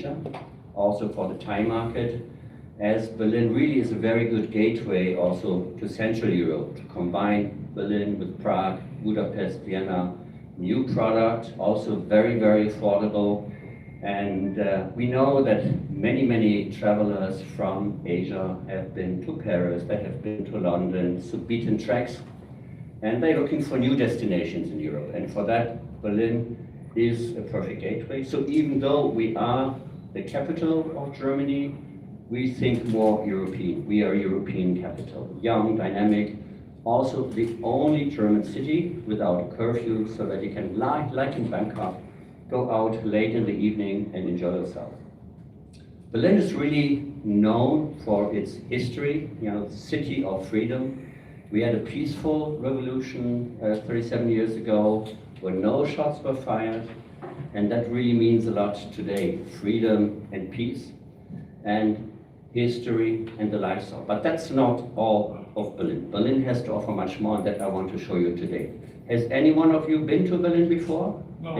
Asia, also for the Thai market, as Berlin really is a very good gateway also to Central Europe, to combine Berlin with Prague, Budapest, Vienna, new product, also very, very affordable. And we know that many travelers from Asia have been to Paris, they have been to London, so beaten tracks, and they're looking for new destinations in Europe. And for that, Berlin is a perfect gateway. So even though we are the capital of Germany, we think more European. We are a European capital, young, dynamic, also the only German city without a curfew, so that you can, like in Bangkok, go out late in the evening and enjoy yourself. Berlin is really known for its history, city of freedom. We had a peaceful revolution 37 years ago, where no shots were fired, and that really means a lot today, freedom and peace, and history and the lifestyle. But that's not all of Berlin. Berlin has to offer much more, and that I want to show you today. Has any one of you been to Berlin before? No.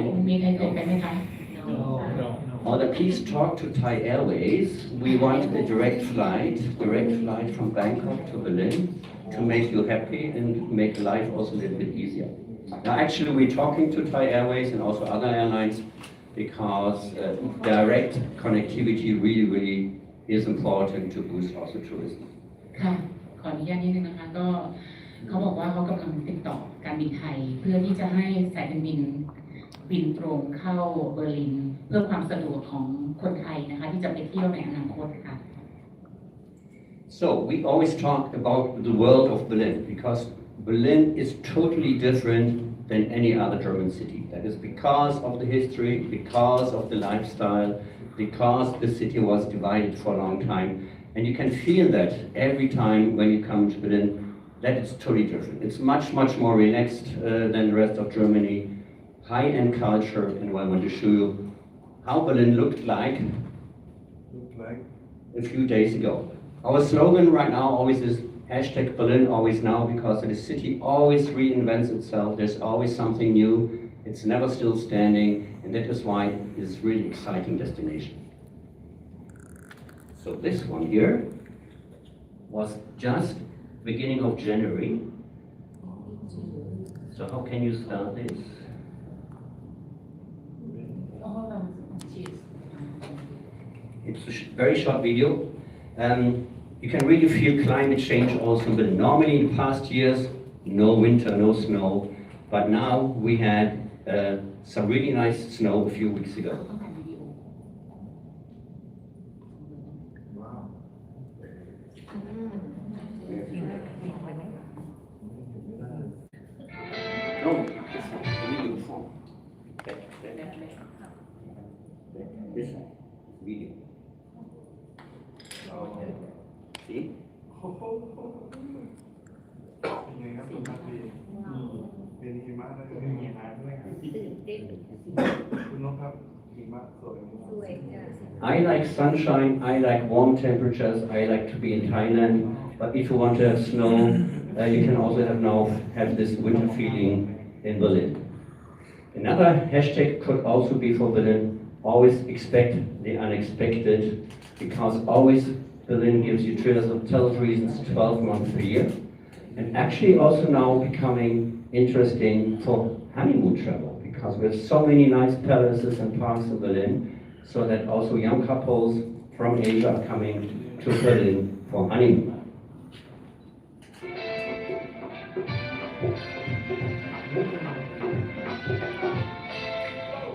Or then please talk to Thai Airways. We want a direct flight from Bangkok to Berlin to make you happy and make life also a little bit easier. Now actually we're talking to Thai Airways and also other airlines because direct connectivity really is important to boost also tourism. ค่ะขออนุญาตนิดนึงนะคะก็เขาบอกว่าเขากำลังติดต่อการบินไทยเพื่อที่จะให้สายการบินบินตรงเข้าเบอร์ลินเพื่อความสะดวกของคนไทยนะคะที่จะไปเที่ยวในอนาคตค่ะ So we always talk about the world of Berlin because Berlin is totally different than any other German city. That is because of the history, because of the lifestyle, because the city was divided for a long time. And you can feel that every time when you come to Berlin, that it's totally different. It's much more relaxed than the rest of Germany. High-end culture, and I want to show you how Berlin looked like a few days ago. Our slogan right now always is hashtag Berlin always now, because the city always reinvents itself. There's always something new. It's never still standing, and that is why it's really exciting destination. So this one here was just beginning of January. So how can you start this? It's a very short video. You can really feel climate change also, but normally in the past years, no winter, no snow, but now we had some really nice snow a few weeks ago. No, this one, the video before. This one, video. See? เป็นไงครับคุณพักดีเป็นหิมะได้เป็นหิมะด้วยคุณนกครับหิมะสวย I like sunshine, I like warm temperatures, I like to be in Thailand, but if you want to have snow, you can also have this winter feeling in Berlin. Another hashtag could also be for Berlin, always expect the unexpected, because always Berlin gives you travel reasons 12 months per year, and actually also now becoming interesting for honeymoon travel, because we have so many nice palaces and parks in Berlin, so that also young couples from Asia are coming to Berlin for honeymoon.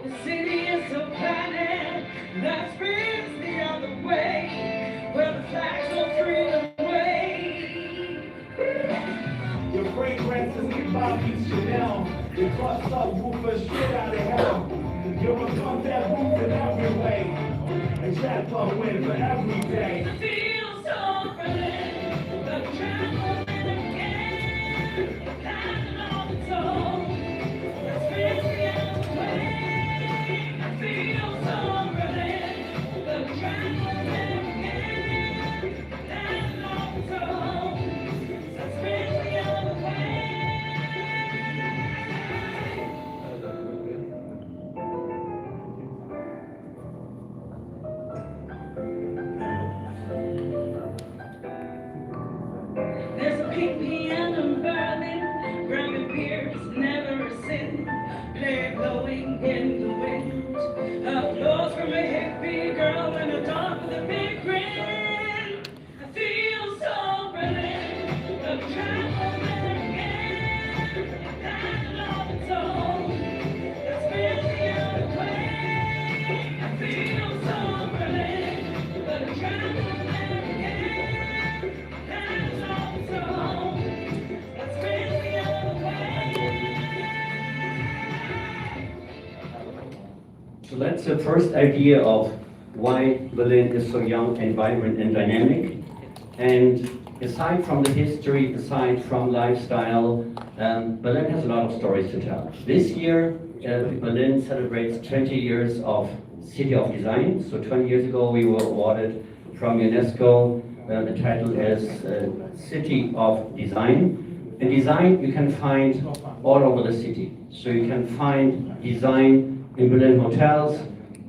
The city is a planet that spins the other way, where the flags of freedom wave. Your fragrance is Avani Chanel. Your clutch up woofer straight out of hell. You're a gun that moves in every way. And Jack Club win for every day. I feel so Berlin, the traveling again, climbing on the toe, that spins the other way. I feel so Berlin, the traveling again, climbing on the toe, that spins the other way. big girl in the dark with a big grin. I feel so Berlin, the travel again. That love is all that spins the other way. I feel so Berlin, the travel again. That love is all that spins the other way. So that's the first idea of why Berlin is so young and vibrant and dynamic. And aside from the history, aside from lifestyle, Berlin has a lot of stories to tell. This year, Berlin celebrates 20 years of City of Design. So 20 years ago, we were awarded from UNESCO the title as City of Design. And design you can find all over the city. So you can find design in Berlin hotels.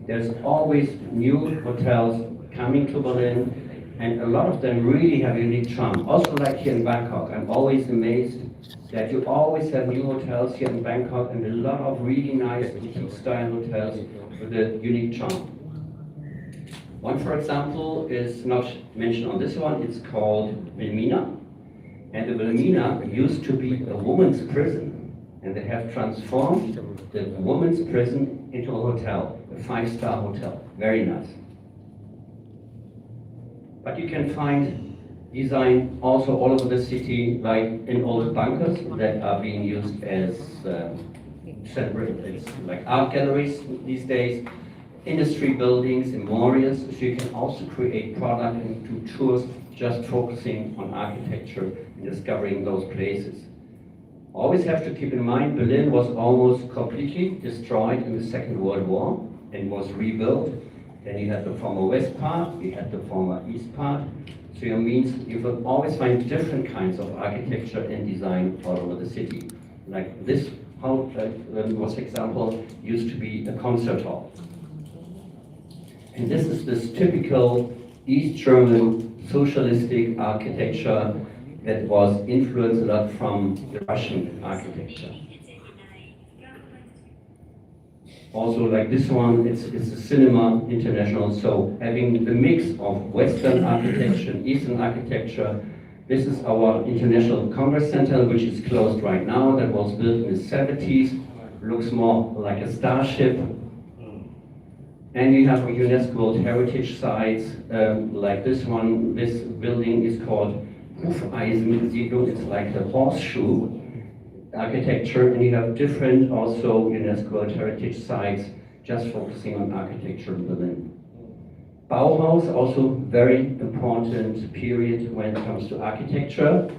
There's always new hotels coming to Berlin, and a lot of them really have a unique charm. Also like here in Bangkok, I'm always amazed that you always have new hotels here in Bangkok and a lot of really nice boutique style hotels with a unique charm. One, for example, is not mentioned on this one. It's called Wilhelmina. And the Wilhelmina used to be a woman's prison. And they have transformed the women's prison into a hotel, a 5-star hotel. Very nice. But you can find design also all over the city, like in all the bunkers that are being used as it's like art galleries these days, industry buildings, memorials. So you can also create product and do tours just focusing on architecture and discovering those places. Always have to keep in mind, Berlin was almost completely destroyed in the Second World War and was rebuilt. Then you had the former west part, you had the former east part. So it means you will always find different kinds of architecture and design all over the city. Like this house, was example, used to be a concert hall. And this is this typical East German socialistic architecture that was influenced a lot from the Russian architecture. Also like this one, it's a cinema international, so having the mix of Western architecture and Eastern architecture. This is our International Congress Center, which is closed right now, that was built in the 70s, looks more like a starship. And you have UNESCO World Heritage sites, like this one. This building is called Hufeisensiedlung. It's like a horseshoe architecture, and you have different also UNESCO World Heritage sites just focusing on architecture in Berlin. Bauhaus, also very important period when it comes to architecture.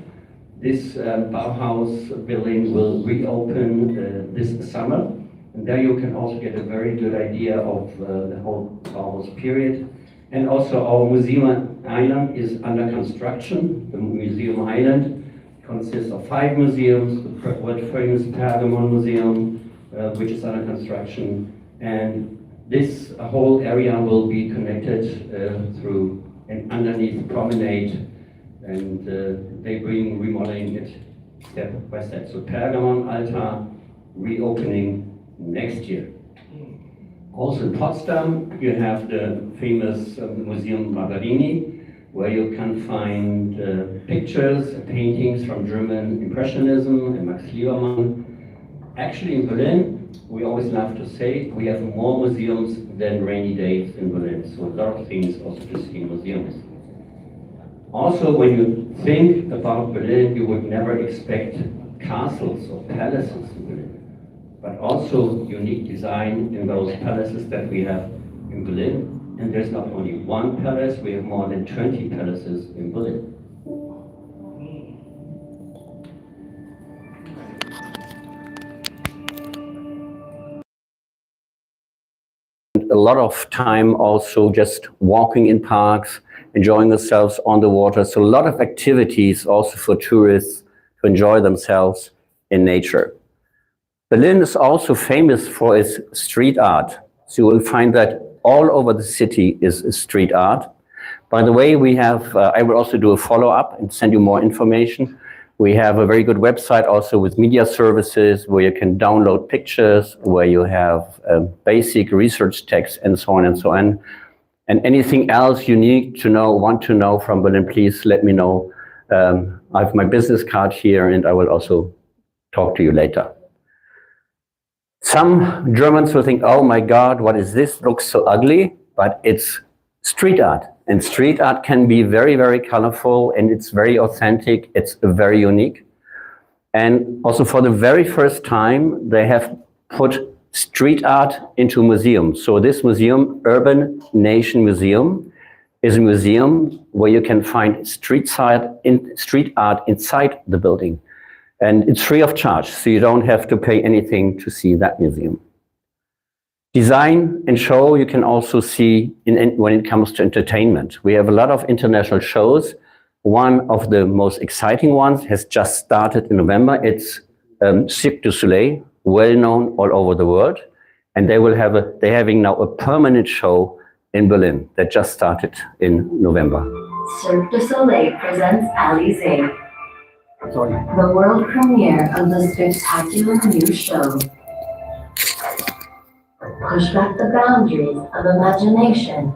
This Bauhaus building will reopen this summer, and there you can also get a very good idea of the whole Bauhaus period. And also our museum island is under construction. The museum island consists of 5 museums, the world famous Pergamon Museum, which is under construction, and this whole area will be connected through an underneath promenade, and they bring remodeling it step by step. So Pergamon Altar reopening next year. Also in Potsdam, you have the famous Museum Barberini, where you can find pictures, paintings from German Impressionism and Max Liebermann. Actually in Berlin, we always love to say we have more museums than rainy days in Berlin. So a lot of things also to see in museums. Also, when you think about Berlin, you would never expect castles or palaces in Berlin, but also unique design in those palaces that we have in Berlin. And there's not only one palace, we have more than 20 palaces in Berlin. A lot of time also just walking in parks, enjoying themselves on the water. So a lot of activities also for tourists to enjoy themselves in nature. Berlin is also famous for its street art. So you will find that all over the city is street art. By the way, we have, I will also do a follow-up and send you more information. We have a very good website also with media services where you can download pictures, where you have basic research text and so on and so on. And anything else you need to know, want to know from Berlin, please let me know. I have my business card here and I will also talk to you later. Some Germans will think, oh my God, what is this? Looks so ugly, but it's street art. And street art can be very, very colorful and it's very authentic. It's very unique. And also for the very first time, they have put street art into museums. So this museum, Urban Nation Museum, is a museum where you can find street art inside the building. And it's free of charge, so you don't have to pay anything to see that museum. Design and show you can also see when it comes to entertainment. We have a lot of international shows. One of the most exciting ones has just started in November. It's Cirque du Soleil, well known all over the world. And they're having now a permanent show in Berlin that just started in November. Cirque du Soleil presents Alizé, the world premiere of the spectacular new show. Push back the boundaries of imagination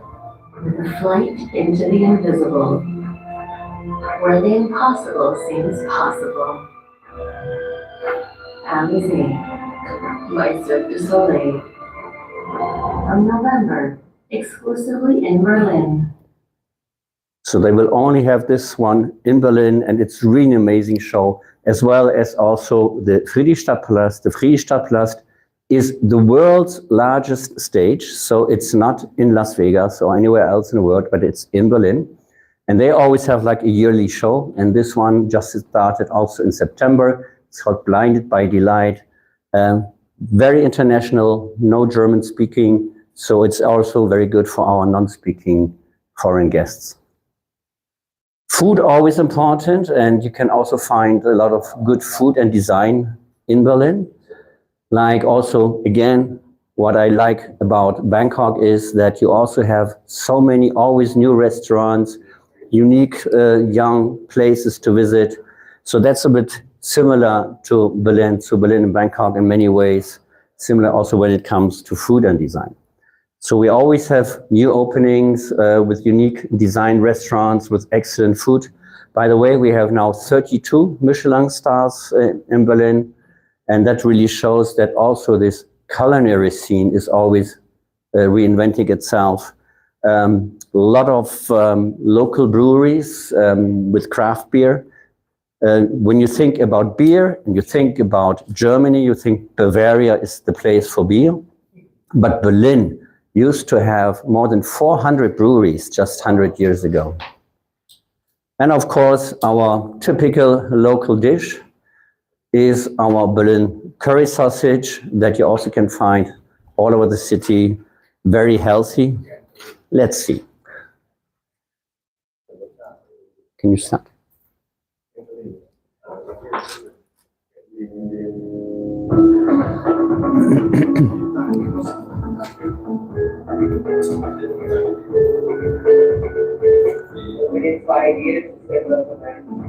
with a flight into the invisible, where the impossible seems possible. Alizé by Cirque du Soleil. From November, exclusively in Berlin. So they will only have this one in Berlin, and it's really an amazing show, as well as also the Friedrichstadtpalast. The Friedrichstadtpalast is the world's largest stage, so it's not in Las Vegas or anywhere else in the world, but it's in Berlin. And they always have like a yearly show, and this one just started also in September. It's called Blinded by Delight. Very international, no German speaking, so it's also very good for our non-speaking foreign guests. Food always important, and you can also find a lot of good food and design in Berlin. Like also, again, what I like about Bangkok is that you also have so many always new restaurants, unique young places to visit. So that's a bit similar to Berlin and Bangkok in many ways, similar also when it comes to food and design. So we always have new openings with unique design restaurants with excellent food. By the way, we have now 32 Michelin stars in Berlin, and that really shows that also this culinary scene is always reinventing itself. A lot of local breweries with craft beer. When you think about beer and you think about Germany, you think Bavaria is the place for beer, but Berlin used to have more than 400 breweries just 100 years ago. And of course, our typical local dish is our Berlin curry sausage that you also can find all over the city, very healthy. Let's see. Can you start? Within 5 years, development.